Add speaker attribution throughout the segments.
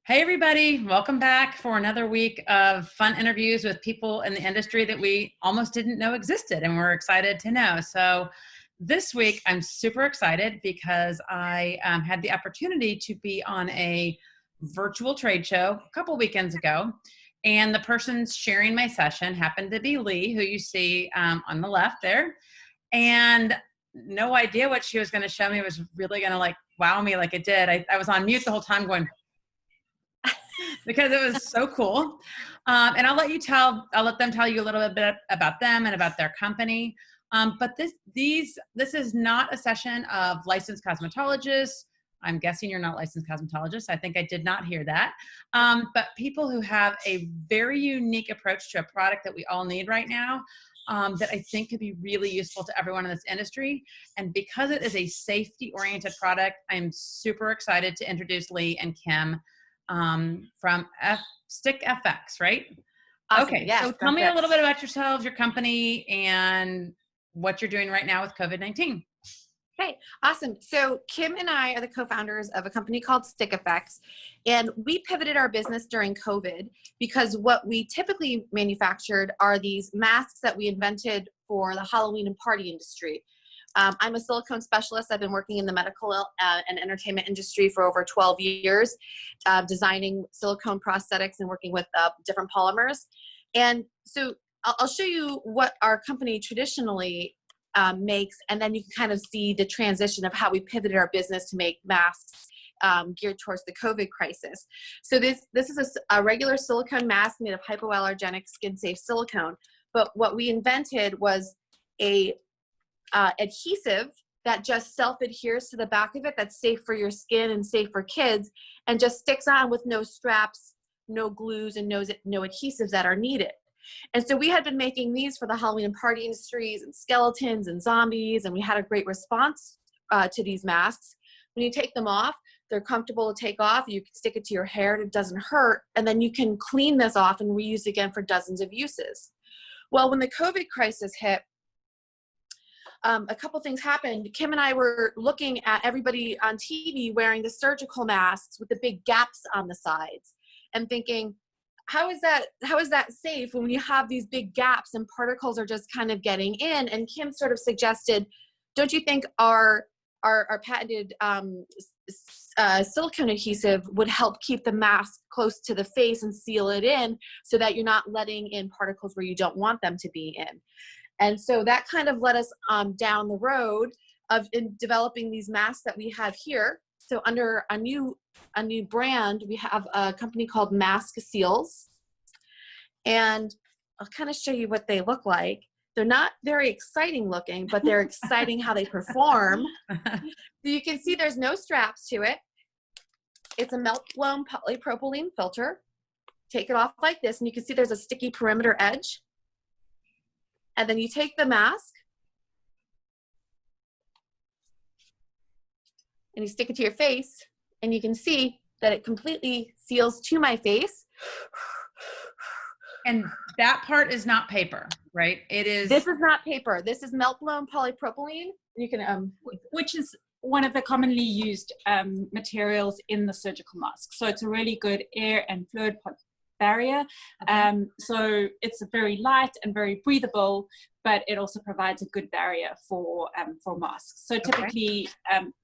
Speaker 1: Hey everybody, welcome back for another week of fun interviews with people in the industry that we almost didn't know existed and we're excited to know. So this week I'm super excited because I had the opportunity to be on a virtual trade show a couple weekends ago, and the person sharing my session happened to be Leigh, who you see on the left there, and no idea what she was going to show me was really going to like wow me like it did. I was on mute the whole time going, because it was so cool. And I'll let them tell you a little bit about them and about their company. But this is not a session of licensed cosmetologists. I'm guessing you're not licensed cosmetologists. I think I did not hear that. But people who have a very unique approach to a product that we all need right now, that I think could be really useful to everyone in this industry. And because it is a safety-oriented product, I'm super excited to introduce Leigh and Kim from STICKFX, right?
Speaker 2: Awesome.
Speaker 1: Okay,
Speaker 2: Yes,
Speaker 1: so tell me a little bit about yourselves, your company, and what you're doing right now with COVID-19.
Speaker 2: Okay, awesome. So Kim and I are the co-founders of a company called STICKFX, and we pivoted our business during COVID because what we typically manufactured are these masks that we invented for the Halloween and party industry. I'm a silicone specialist. I've been working in the medical and entertainment industry for over 12 years, designing silicone prosthetics and working with different polymers. And so I'll show you what our company traditionally makes, and then you can kind of see the transition of how we pivoted our business to make masks geared towards the COVID crisis. So this is a regular silicone mask made of hypoallergenic skin-safe silicone. But what we invented was a adhesive that just self-adheres to the back of it, that's safe for your skin and safe for kids, and just sticks on with no straps, no glues, and no adhesives that are needed. And so we had been making these for the Halloween and party industries and skeletons and zombies, and we had a great response to these masks. When you take them off, they're comfortable to take off. You can stick it to your hair and it doesn't hurt, and then you can clean this off and reuse again for dozens of uses. Well, when the COVID crisis hit, a couple things happened. Kim and I were looking at everybody on TV wearing the surgical masks with the big gaps on the sides and thinking, how is that safe when you have these big gaps and particles are just kind of getting in? And Kim sort of suggested, don't you think our patented silicone adhesive would help keep the mask close to the face and seal it in so that you're not letting in particles where you don't want them to be in? And so that kind of led us down the road of developing these masks that we have here. So under a new brand, we have a company called Sealz. And I'll kind of show you what they look like. They're not very exciting looking, but they're exciting how they perform. So you can see there's no straps to it. It's a melt-blown polypropylene filter. Take it off like this, and you can see there's a sticky perimeter edge. And then you take the mask and you stick it to your face, and you can see that it completely seals to my face.
Speaker 1: And that part is not paper, right? It is.
Speaker 2: This is not paper. This is melt-blown polypropylene. You can,
Speaker 3: which is one of the commonly used materials in the surgical mask. So it's a really good air and fluid barrier.
Speaker 1: Okay.
Speaker 3: So it's very light and very breathable, but it also provides a good barrier for masks. So typically,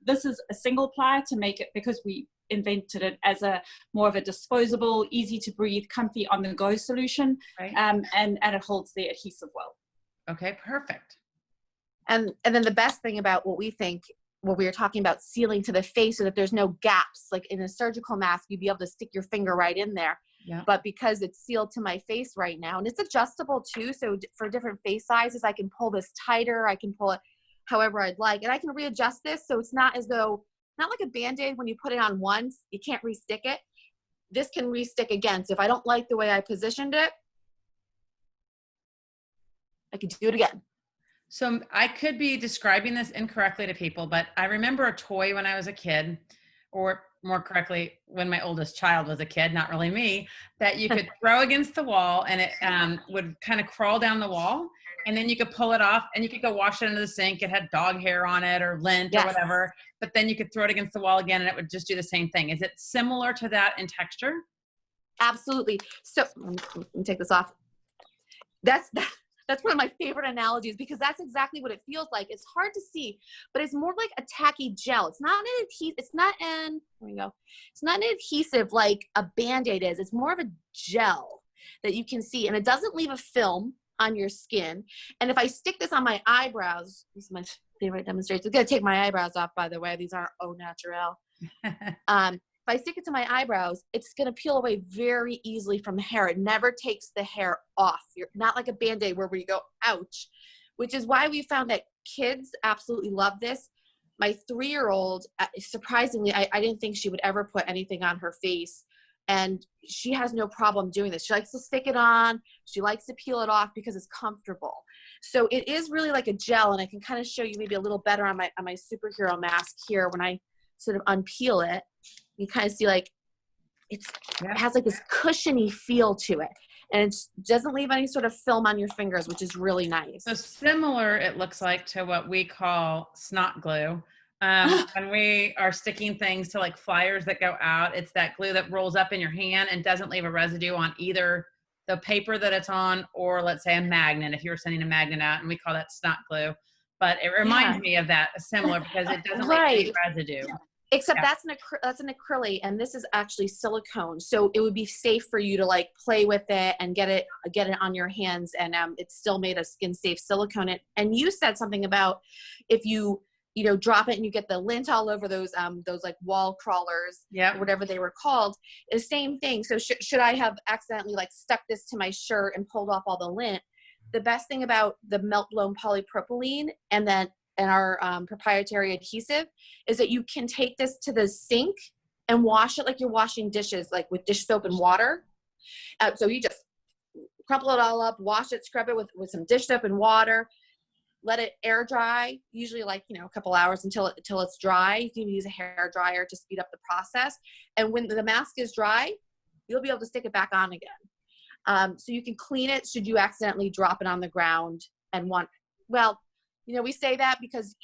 Speaker 3: this is a single ply to make it, because we invented it as a more of a disposable, easy to breathe, comfy on the go solution.
Speaker 1: Right.
Speaker 3: And it holds the adhesive well.
Speaker 1: Okay, perfect.
Speaker 2: And then the best thing about what we were talking about sealing to the face so that there's no gaps, like in a surgical mask, you'd be able to stick your finger right in there.
Speaker 1: Yeah.
Speaker 2: But because it's sealed to my face right now, and it's adjustable too, so for different face sizes, I can pull this tighter, I can pull it however I'd like, and I can readjust this so it's not as though, not like a Band-Aid when you put it on once, you can't re-stick it. This can re-stick again. So if I don't like the way I positioned it, I can do it again.
Speaker 1: So I could be describing this incorrectly to people, but I remember a toy when I was a kid, or more correctly, when my oldest child was a kid, not really me, that you could throw against the wall and it would kind of crawl down the wall. And then you could pull it off and you could go wash it into the sink. It had dog hair on it or lint or whatever, but then you could throw it against the wall again and it would just do the same thing. Is it similar to that in texture?
Speaker 2: Absolutely. So let me take this off. That's one of my favorite analogies because that's exactly what it feels like. It's hard to see, but it's more like a tacky gel. It's not an adhesive. It's not an, there we go. It's not an adhesive like a Band-Aid is. It's more of a gel that you can see, and it doesn't leave a film on your skin. And if I stick this on my eyebrows, this is my favorite demonstration. I'm gonna take my eyebrows off, by the way. These aren't au naturel. If I stick it to my eyebrows, it's gonna peel away very easily from the hair. It never takes the hair off. You're not like a Band-Aid where you go, ouch, which is why we found that kids absolutely love this. My 3-year-old, surprisingly, I didn't think she would ever put anything on her face. And she has no problem doing this. She likes to stick it on. She likes to peel it off because it's comfortable. So it is really like a gel, and I can kind of show you maybe a little better on my superhero mask here. When I sort of unpeel it, you kind of see like it has like this cushiony feel to it, and it doesn't leave any sort of film on your fingers, which is really nice.
Speaker 1: So similar, it looks like, to what we call snot glue. When we are sticking things to like flyers that go out, it's that glue that rolls up in your hand and doesn't leave a residue on either the paper that it's on or, let's say, a magnet, if you were sending a magnet out, and we call that snot glue. But it reminds me of that, similar, because it doesn't leave any residue.
Speaker 2: Except that's an acrylic, and this is actually silicone. So it would be safe for you to like play with it and get it on your hands, and it's still made of skin safe silicone. And you said something about if you drop it and you get the lint all over those like wall crawlers, or whatever they were called. The same thing. So should I have accidentally like stuck this to my shirt and pulled off all the lint? The best thing about the melt blown polypropylene and our proprietary adhesive is that you can take this to the sink and wash it like you're washing dishes, like with dish soap and water. So you just crumple it all up, wash it, scrub it with some dish soap and water. Let it air dry, usually like, a couple hours until it's dry. You can use a hair dryer to speed up the process. And when the mask is dry, you'll be able to stick it back on again. So you can clean it should you accidentally drop it on the ground and we say that because,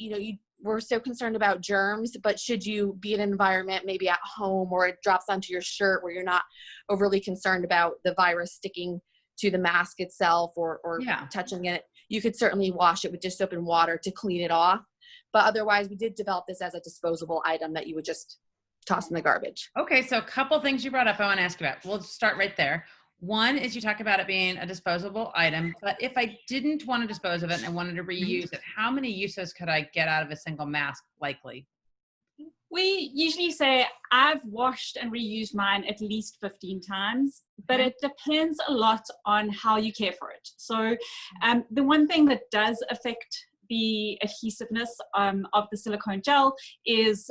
Speaker 2: we're so concerned about germs, but should you be in an environment maybe at home or it drops onto your shirt where you're not overly concerned about the virus sticking to the mask itself or touching it, you could certainly wash it with dish soap and water to clean it off. But otherwise, we did develop this as a disposable item that you would just toss in the garbage.
Speaker 1: Okay, so a couple things you brought up I want to ask you about. We'll start right there. One is you talk about it being a disposable item, but if I didn't want to dispose of it and I wanted to reuse it, how many uses could I get out of a single mask likely?
Speaker 3: We usually say I've washed and reused mine at least 15 times, but it depends a lot on how you care for it. So the one thing that does affect the adhesiveness of the silicone gel is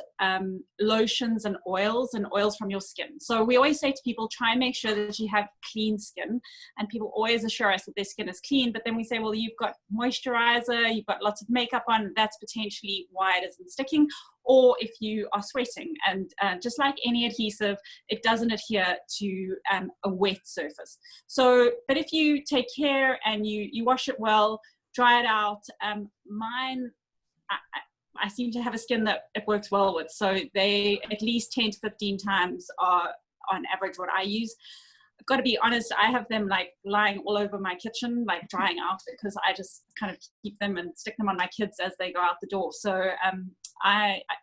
Speaker 3: lotions and oils from your skin. So we always say to people, try and make sure that you have clean skin, and people always assure us that their skin is clean, but then we say, well, you've got moisturizer, you've got lots of makeup on, that's potentially why it isn't sticking. Or if you are sweating, and just like any adhesive, it doesn't adhere to a wet surface. So, but if you take care and you wash it well, dry it out, mine, I seem to have a skin that it works well with. So they at least 10 to 15 times are on average what I use. I've got to be honest, I have them like lying all over my kitchen, like drying out, because I just kind of keep them and stick them on my kids as they go out the door. So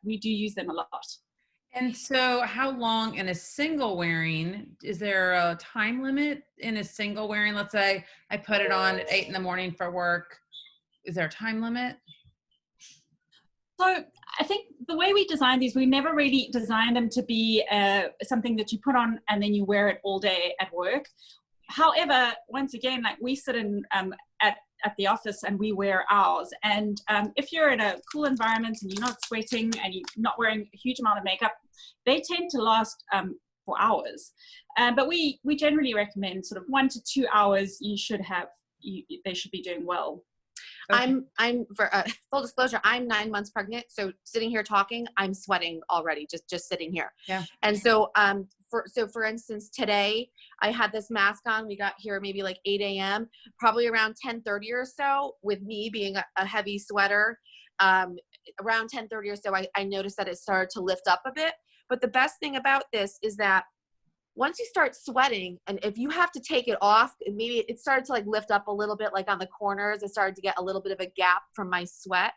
Speaker 3: we do use them a lot.
Speaker 1: And so how long in a single wearing, is there a time limit in a single wearing? Let's say I put it on at 8 in the morning for work. Is there a time limit?
Speaker 3: So I think the way we designed these, we never really designed them to be something that you put on and then you wear it all day at work. However, once again, like we sit in at the office and we wear ours. And if you're in a cool environment and you're not sweating and you're not wearing a huge amount of makeup, they tend to last for hours. But we generally recommend sort of 1 to 2 hours. They should be doing well.
Speaker 2: Okay. I'm for full disclosure, I'm 9 months pregnant. So sitting here talking, I'm sweating already, just sitting here.
Speaker 1: Yeah.
Speaker 2: And so for instance, today I had this mask on. We got here maybe like 8 a.m., probably around 10:30 or so, with me being a heavy sweater. Around 10:30 or so, I noticed that it started to lift up a bit. But the best thing about this is that once you start sweating, and if you have to take it off, maybe it started to like lift up a little bit, like on the corners, it started to get a little bit of a gap from my sweat.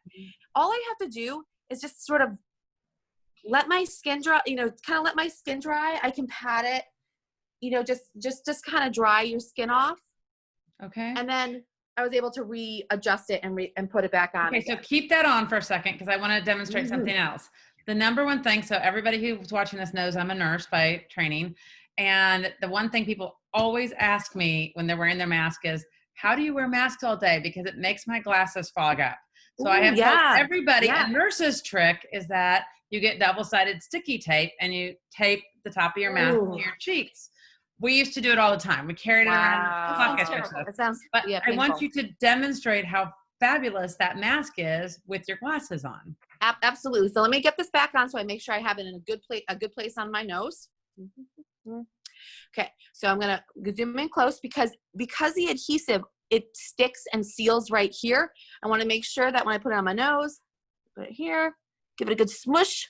Speaker 2: All I have to do is just sort of let my skin dry, kind of let my skin dry. I can pat it, just kind of dry your skin off.
Speaker 1: Okay.
Speaker 2: And then I was able to readjust it and put it back on.
Speaker 1: Okay,
Speaker 2: again.
Speaker 1: so keep that on for a second because I want to demonstrate something else. The number one thing, so everybody who's watching this knows I'm a nurse by training. And the one thing people always ask me when they're wearing their mask is, how do you wear masks all day? Because it makes my glasses fog up. So I have told everybody, a nurse's trick is that you get double-sided sticky tape and you tape the top of your mask to your cheeks. We used to do it all the time. We carried it around pockets.
Speaker 2: That sounds,
Speaker 1: but I want you to demonstrate how fabulous that mask is with your glasses on.
Speaker 2: Absolutely. So let me get this back on so I make sure I have it in a good place on my nose. Okay, so I'm gonna zoom in close because the adhesive, it sticks and seals right here. I want to make sure that when I put it on my nose, put it here, give it a good smush.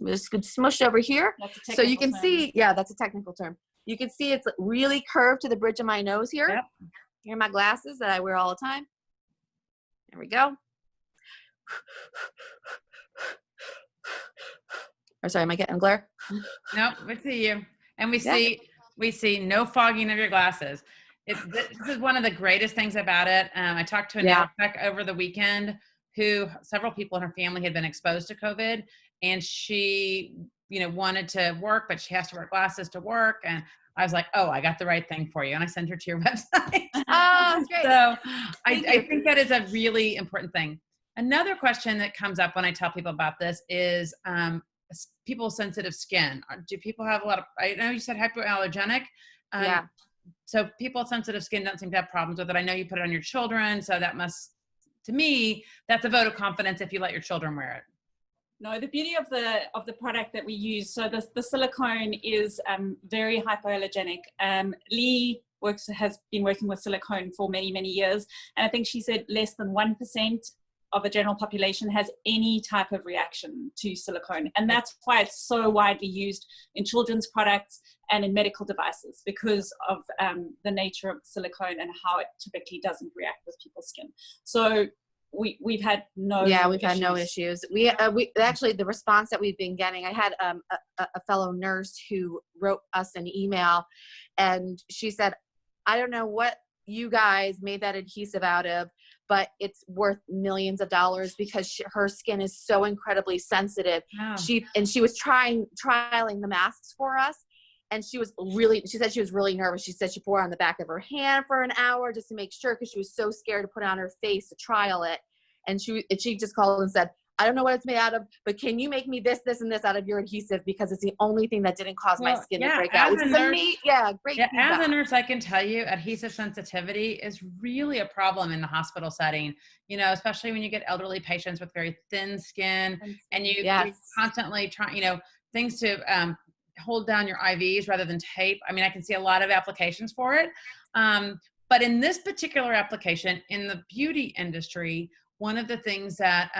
Speaker 2: Just good smush over here. So you can see, that's a technical term. You can see it's really curved to the bridge of my nose here.
Speaker 1: Yep.
Speaker 2: Here are my glasses that I wear all the time. There we go. Or sorry, am I getting glare?
Speaker 1: No, we see you. And we see no fogging of your glasses. This is one of the greatest things about it. I talked to a nail tech over the weekend who several people in her family had been exposed to COVID, and she, wanted to work, but she has to wear glasses to work. And I was like, oh, I got the right thing for you. And I sent her to your website.
Speaker 2: Oh, great.
Speaker 1: So I think that is a really important thing. Another question that comes up when I tell people about this is people's sensitive skin. Do people have a lot of, I know you said hypoallergenic. So people with sensitive skin don't seem to have problems with it. I know you put it on your children. So that must, to me, that's a vote of confidence if you let your children wear it.
Speaker 3: No, the beauty of the product that we use, so the silicone is very hypoallergenic. Leigh has been working with silicone for many, many years. And I think she said less than 1% of the general population has any type of reaction to silicone. And that's why it's so widely used in children's products and in medical devices, because of the nature of silicone and how it typically doesn't react with people's skin. So we've had no issues. We actually, the response that we've been getting, I had a fellow nurse who wrote us an email, and she said, I don't know what you guys made that adhesive out of, but it's worth millions of dollars because her skin is so incredibly sensitive. Wow. She was trialing the masks for us, and she said she was really nervous. She said she poured it on the back of her hand for an hour just to make sure, because she was so scared to put it on her face to trial it. And she just called and said, I don't know what it's made out of, but can you make me this, this, and this out of your adhesive, because it's the only thing that didn't cause my skin to break out. Which is great.
Speaker 1: As a nurse, I can tell you adhesive sensitivity is really a problem in the hospital setting, especially when you get elderly patients with very thin skin and you constantly try, things to hold down your IVs rather than tape. I mean, I can see a lot of applications for it. But in this particular application in the beauty industry, one of the things that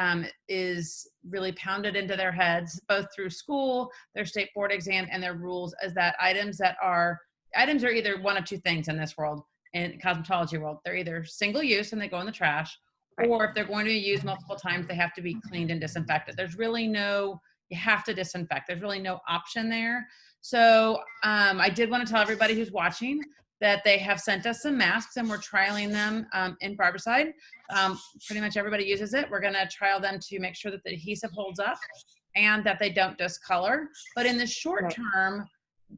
Speaker 1: is really pounded into their heads, both through school, their state board exam, and their rules, is that items are either one of two things in this world, in cosmetology world. They're either single use and they go in the trash, or if they're going to be used multiple times, they have to be cleaned and disinfected. There's really you have to disinfect. There's really no option there. So I did want to tell everybody who's watching that they have sent us some masks, and we're trialing them in BARBICIDE. Pretty much everybody uses it. We're going to trial them to make sure that the adhesive holds up and that they don't discolor. But in the short term,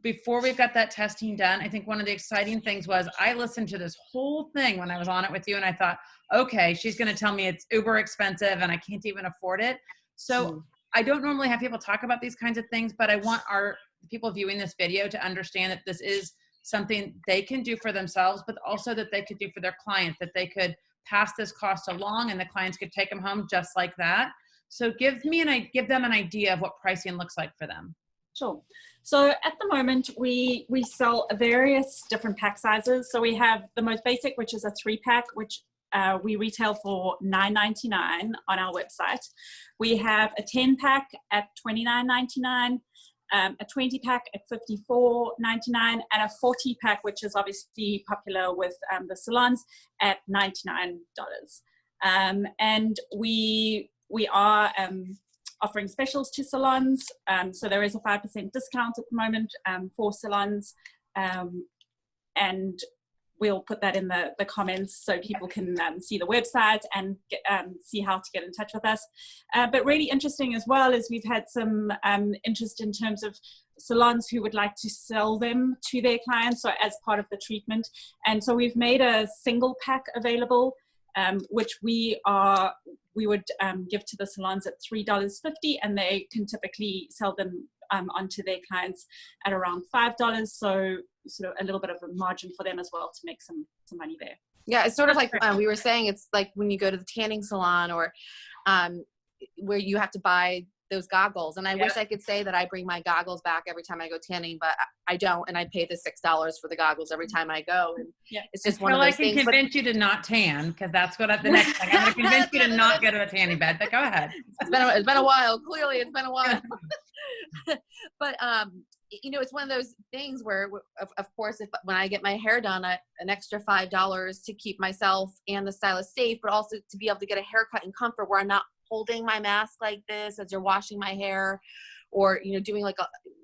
Speaker 1: before we've got that testing done, I think one of the exciting things was I listened to this whole thing when I was on it with you, and I thought, okay, she's going to tell me it's uber expensive and I can't even afford it. So I don't normally have people talk about these kinds of things, but I want the people viewing this video to understand that this is something they can do for themselves, but also that they could do for their clients, that they could pass this cost along and the clients could take them home just like that. So give them an idea of what pricing looks like for them.
Speaker 3: Sure. So at the moment, we sell various different pack sizes. So we have the most basic, which is a 3-pack, which we retail for $9.99 on our website. We have a 10-pack at $29.99, a 20-pack at $54.99, and a 40-pack, which is obviously popular with the salons, at $99. And we are offering specials to salons. So there is a 5% discount at the moment for salons. And we'll put that in the comments so people can see the website and see how to get in touch with us. But really interesting as well is we've had some interest in terms of salons who would like to sell them to their clients, so as part of the treatment. And so we've made a single pack available, which we would give to the salons at $3.50, and they can typically sell them onto their clients at around $5. So sort of a little bit of a margin for them as well to make some money there.
Speaker 2: Yeah, it's sort of like we were saying, it's like when you go to the tanning salon or where you have to buy those goggles. And I wish I could say that I bring my goggles back every time I go tanning, but I don't. And I pay the $6 for the goggles every time I go. And it's just one of those things.
Speaker 1: I can convince you to not tan, because that's what the next thing. I'm going to convince you to not go to a tanning bed, but go ahead.
Speaker 2: It's been a while. Clearly it's been a while. But, you know, it's one of those things where, of course, when I get my hair done, an extra $5 to keep myself and the stylist safe, but also to be able to get a haircut in comfort where I'm not holding my mask like this as you're washing my hair, or, you know, doing like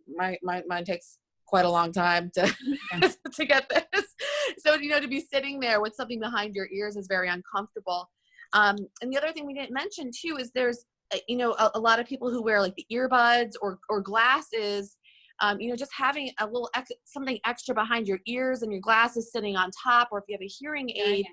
Speaker 2: mine takes quite a long time to to get this. So, you know, to be sitting there with something behind your ears is very uncomfortable. And the other thing we didn't mention too is there's, you know, a lot of people who wear like the earbuds or glasses. You know, just having a little something extra behind your ears and your glasses sitting on top, or if you have a hearing aid,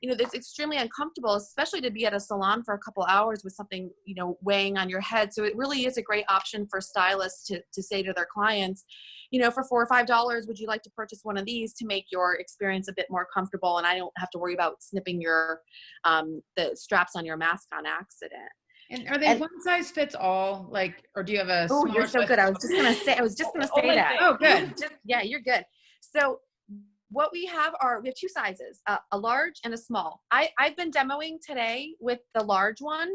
Speaker 2: you know, it's extremely uncomfortable, especially to be at a salon for a couple hours with something, you know, weighing on your head. So it really is a great option for stylists to say to their clients, you know, for $4 or $5, would you like to purchase one of these to make your experience a bit more comfortable? And I don't have to worry about snipping your, the straps on your mask on accident.
Speaker 1: And are they one size fits all, like, or do you have a smaller?
Speaker 2: Oh, you're so good. I was just gonna say that.
Speaker 1: Oh, good.
Speaker 2: Yeah, you're good. So what we have we have two sizes, a large and a small. I've been demoing today with the large one.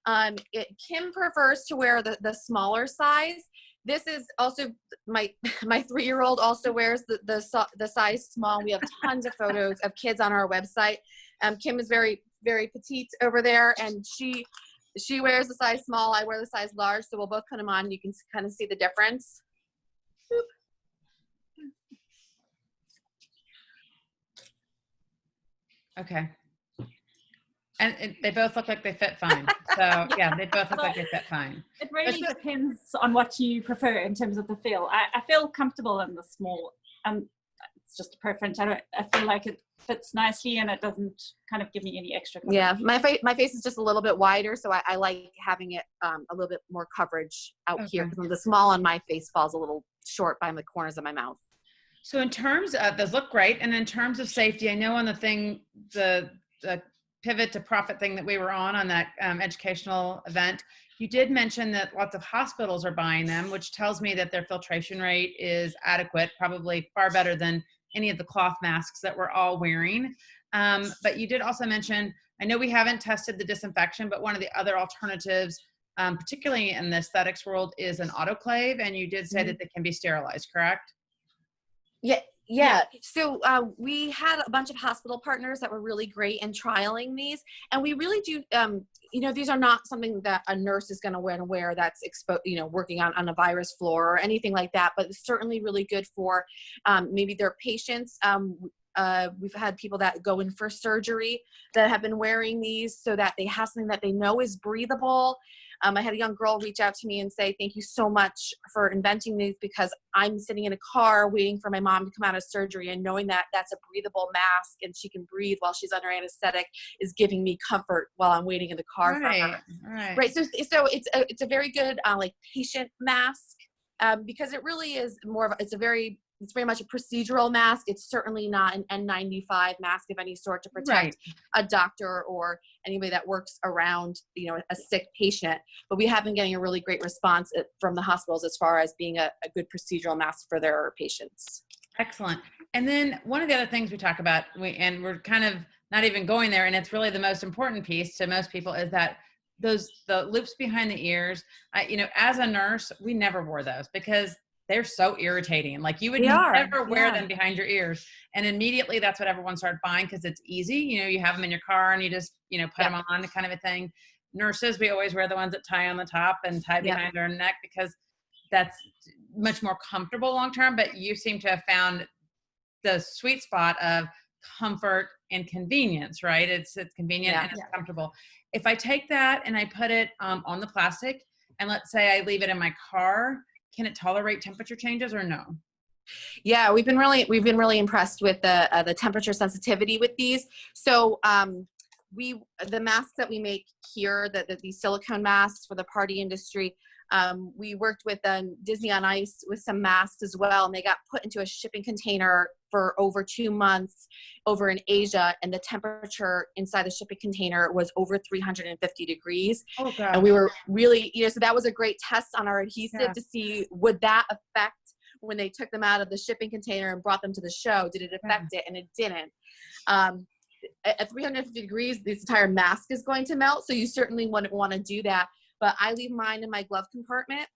Speaker 2: Kim prefers to wear the smaller size. This is also my 3-year-old also wears the size small. We have tons of photos of kids on our website. Kim is very, very petite over there, and she wears the size small. I wear the size large. So we'll both put them on. You can kind of see the difference. Boop.
Speaker 1: Okay. And they both look like they fit fine. So yeah, they both look like they fit fine.
Speaker 3: It really depends on what you prefer in terms of the feel. I feel comfortable in the small. It's just a preference. I feel like it fits nicely and it doesn't kind of give me any extra coverage.
Speaker 2: Yeah, my face is just a little bit wider, so I like having it a little bit more coverage out here, because the small on my face falls a little short by the corners of my mouth.
Speaker 1: So in terms of, those look great. And in terms of safety, I know on the pivot to profit thing that we were on that educational event, you did mention that lots of hospitals are buying them, which tells me that their filtration rate is adequate, probably far better than any of the cloth masks that we're all wearing. But you did also mention, I know we haven't tested the disinfection, but one of the other alternatives, particularly in the aesthetics world, is an autoclave. And you did say that they can be sterilized, correct?
Speaker 2: Yeah. So we had a bunch of hospital partners that were really great in trialing these. And we really do, you know, these are not something that a nurse is going to wear that's exposed, you know, working on a virus floor or anything like that, but it's certainly really good for maybe their patients. We've had people that go in for surgery that have been wearing these so that they have something that they know is breathable. I had a young girl reach out to me and say, thank you so much for inventing these, because I'm sitting in a car waiting for my mom to come out of surgery, and knowing that that's a breathable mask and she can breathe while she's under anesthetic is giving me comfort while I'm waiting in the car for her. Right. So it's a very good like patient mask, because it really is it's a very it's very much a procedural mask. It's certainly not an N95 mask of any sort to protect a doctor or anybody that works around, you know, a sick patient. But we have been getting a really great response from the hospitals as far as being a good procedural mask for their patients.
Speaker 1: Excellent. And then one of the other things we talk about, and we're kind of not even going there, and it's really the most important piece to most people, is that the loops behind the ears, you know, as a nurse, we never wore those because they're so irritating. Like you would never wear them behind your ears. And immediately that's what everyone started buying because it's easy. You know, you have them in your car and you just, you know, put them on, kind of a thing. Nurses, we always wear the ones that tie on the top and tie behind our neck because that's much more comfortable long-term. But you seem to have found the sweet spot of comfort and convenience, right? It's convenient and it's comfortable. If I take that and I put it on the plastic, and let's say I leave it in my car, can it tolerate temperature changes or no?
Speaker 2: Yeah, we've been really impressed with the temperature sensitivity with these. So the masks that we make here, these silicone masks for the party industry, we worked with Disney on Ice with some masks as well, and they got put into a shipping container for over 2 months over in Asia, and the temperature inside the shipping container was over 350 degrees.
Speaker 1: Oh, God.
Speaker 2: And we were really, you know, so that was a great test on our adhesive to see would that affect when they took them out of the shipping container and brought them to the show. Did it affect it? And it didn't. At 350 degrees, this entire mask is going to melt, so you certainly wouldn't want to do that. But I leave mine in my glove compartment.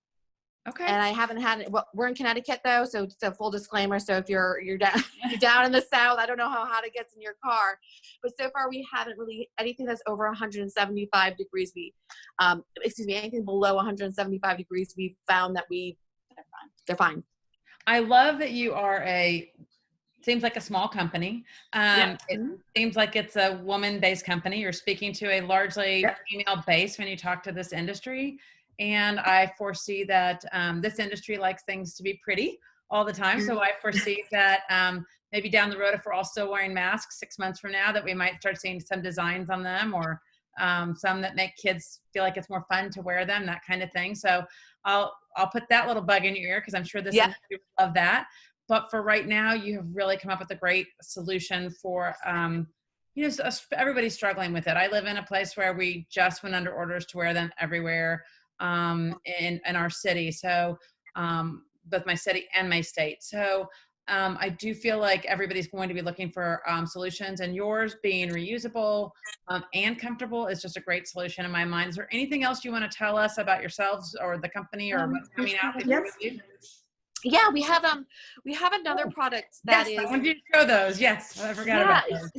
Speaker 1: Okay.
Speaker 2: And I haven't had it. Well, we're in Connecticut though, so it's a full disclaimer. So if you're down in the South, I don't know how hot it gets in your car, but so far we haven't really anything that's over 175 degrees. Anything below 175 degrees, we've found that they're fine.
Speaker 1: I love that you are seems like a small company. It seems like it's a woman-based company. You're speaking to a largely female base when you talk to this industry. And I foresee that this industry likes things to be pretty all the time. So I foresee that maybe down the road, if we're all still wearing masks 6 months from now, that we might start seeing some designs on them or some that make kids feel like it's more fun to wear them, that kind of thing. So I'll put that little bug in your ear because I'm sure this industry will love that. But for right now, you have really come up with a great solution for, you know, everybody's struggling with it. I live in a place where we just went under orders to wear them everywhere in our city. So both my city and my state. So I do feel like everybody's going to be looking for solutions, and yours being reusable and comfortable is just a great solution in my mind. Is there anything else you want to tell us about yourselves or the company or what's coming out?
Speaker 2: Yeah, we have another product that is.
Speaker 1: I wanted you to show those. Yes, I forgot about those.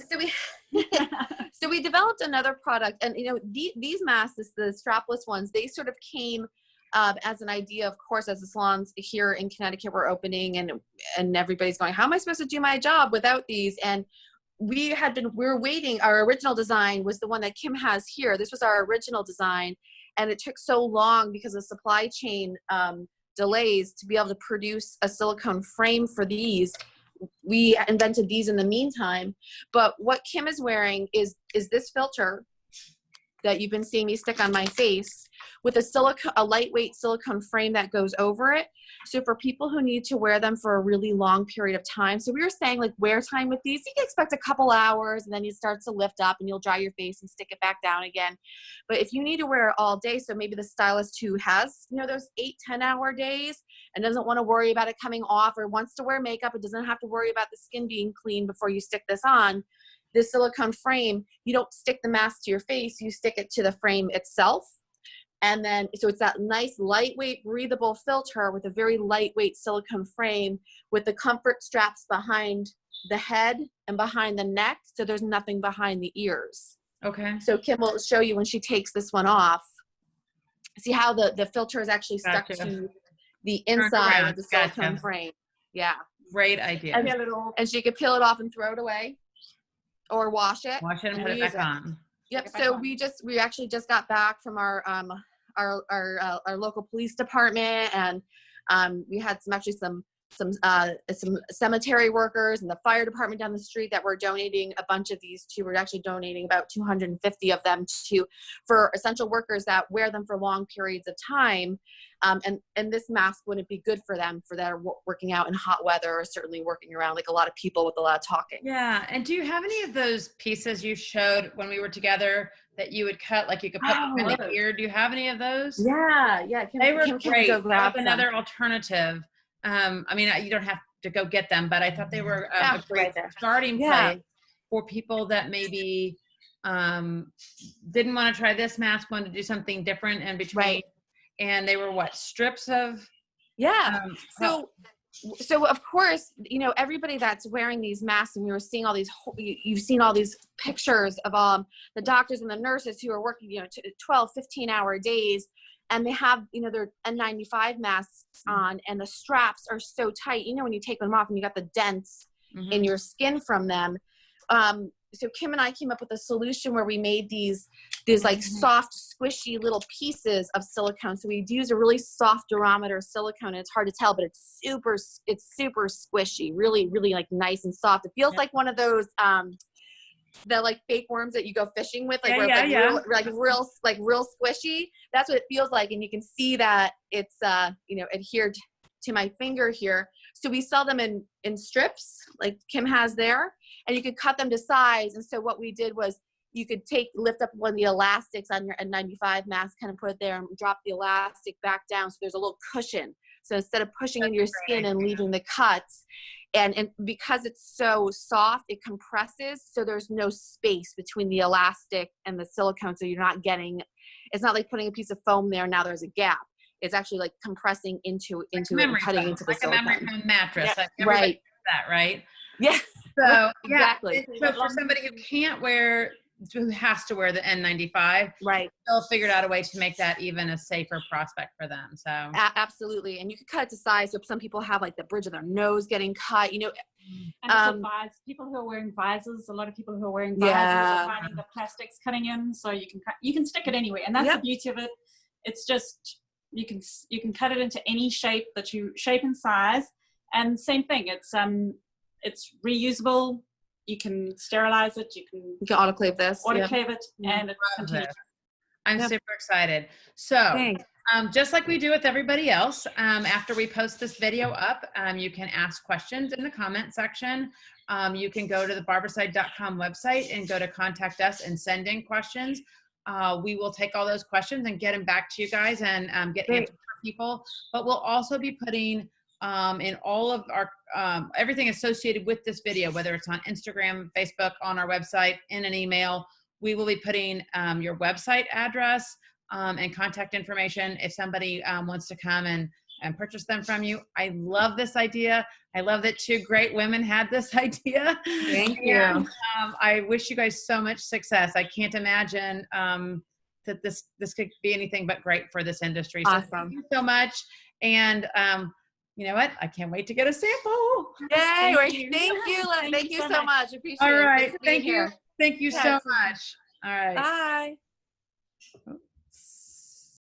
Speaker 2: So we developed another product, and you know these masks, the strapless ones, they sort of came as an idea, of course, as the salons here in Connecticut were opening, and everybody's going, how am I supposed to do my job without these? And we were waiting. Our original design was the one that Kim has here. This was our original design, and it took so long because of supply chain delays to be able to produce a silicone frame for these. We invented these in the meantime, but what Kim is wearing is this filter that you've been seeing me stick on my face with a lightweight silicone frame that goes over it. So for people who need to wear them for a really long period of time, so we were saying like wear time with these, you can expect a couple hours and then it starts to lift up and you'll dry your face and stick it back down again. But if you need to wear it all day, so maybe the stylist who has, you know, those 8-10 hour days and doesn't want to worry about it coming off or wants to wear makeup, it doesn't have to worry about the skin being clean before you stick this on. This silicone frame, you don't stick the mask to your face, you stick it to the frame itself. And then, so it's that nice, lightweight, breathable filter with a very lightweight silicone frame with the comfort straps behind the head and behind the neck. So there's nothing behind the ears.
Speaker 1: Okay.
Speaker 2: So Kim will show you when she takes this one off. See how the filter is actually stuck to the inside of the silicone frame. Yeah.
Speaker 1: Great idea.
Speaker 2: And she could peel it off and throw it away. Or wash it
Speaker 1: and put it back on.
Speaker 2: Yep. So we actually just got back from our local police department, and we had some some cemetery workers and the fire department down the street that we're donating a bunch of these to. We're actually donating about 250 of them for essential workers that wear them for long periods of time. And this mask wouldn't be good for them, for that are working out in hot weather, or certainly working around like a lot of people with a lot of talking.
Speaker 1: Yeah. And do you have any of those pieces you showed when we were together that you would cut, like you could put them in the ear? Do you have any of those?
Speaker 2: Yeah.
Speaker 1: They were great.
Speaker 2: Go grab
Speaker 1: That was another alternative. I mean, you don't have to go get them, but I thought they were a great starting place for people that maybe didn't want to try this mask, wanted to do something different in between. And they were what, strips of?
Speaker 2: So of course, you know, everybody that's wearing these masks, and we were seeing all these, you've seen all these pictures of the doctors and the nurses who are working, you know, 12, 15-hour days, and they have, you know, their N95 masks on, and the straps are so tight, you know, when you take them off and you got the dents in your skin from them. So Kim and I came up with a solution where we made these like soft, squishy little pieces of silicone. So we use a really soft durometer silicone, and it's hard to tell, but it's super squishy, really, really like nice and soft. It feels like one of those, the like fake worms that you go fishing with, like real squishy. That's what it feels like. And you can see that it's, you know, adhered to my finger here. So we sell them in strips, like Kim has there, and you could cut them to size. And so what we did was, you could lift up one of the elastics on your N95 mask, kind of put it there, and drop the elastic back down, so there's a little cushion. So instead of pushing into your skin and leaving the cuts, and because it's so soft, it compresses, so there's no space between the elastic and the silicone, so you're not getting, it's not like putting a piece of foam there, now there's a gap. It's actually like compressing into it and cutting into the silicone.
Speaker 1: Like a memory foam mattress.
Speaker 2: Yep.
Speaker 1: Like everybody does that, right?
Speaker 2: Yeah.
Speaker 1: So
Speaker 2: exactly.
Speaker 1: So for somebody who has to wear the N95, they'll figure out a way to make that even a safer prospect for them. So
Speaker 2: absolutely. And you can cut it to size. So some people have like the bridge of their nose getting cut, you know.
Speaker 3: And also people who are wearing visors, a lot of people who are wearing visors are finding the plastics cutting in, so you can stick it anywhere. And that's the beauty of it. It's just, you can cut it into any shape that you shape and size. And same thing, it's reusable. You can sterilize it. You can autoclave this. Autoclave it, and it continues.
Speaker 1: I'm super excited. So, just like we do with everybody else, after we post this video up, you can ask questions in the comment section. You can go to the barbicide.com website and go to contact us and send in questions. We will take all those questions and get them back to you guys and get answers for people. But we'll also be putting in all of our everything associated with this video, whether it's on Instagram, Facebook, on our website, in an email. We will be putting your website address and contact information if somebody wants to come and purchase them from you. I love this idea. I love that two great women had this idea.
Speaker 2: Thank you.
Speaker 1: I wish you guys so much success. I can't imagine that this could be anything but great for this industry.
Speaker 2: Awesome.
Speaker 1: So thank you so much. And you know what? I can't wait to get a sample.
Speaker 2: Yay! Thank you so much. Appreciate it.
Speaker 1: All right. Thank you. Thank you so much. All right.
Speaker 2: Bye.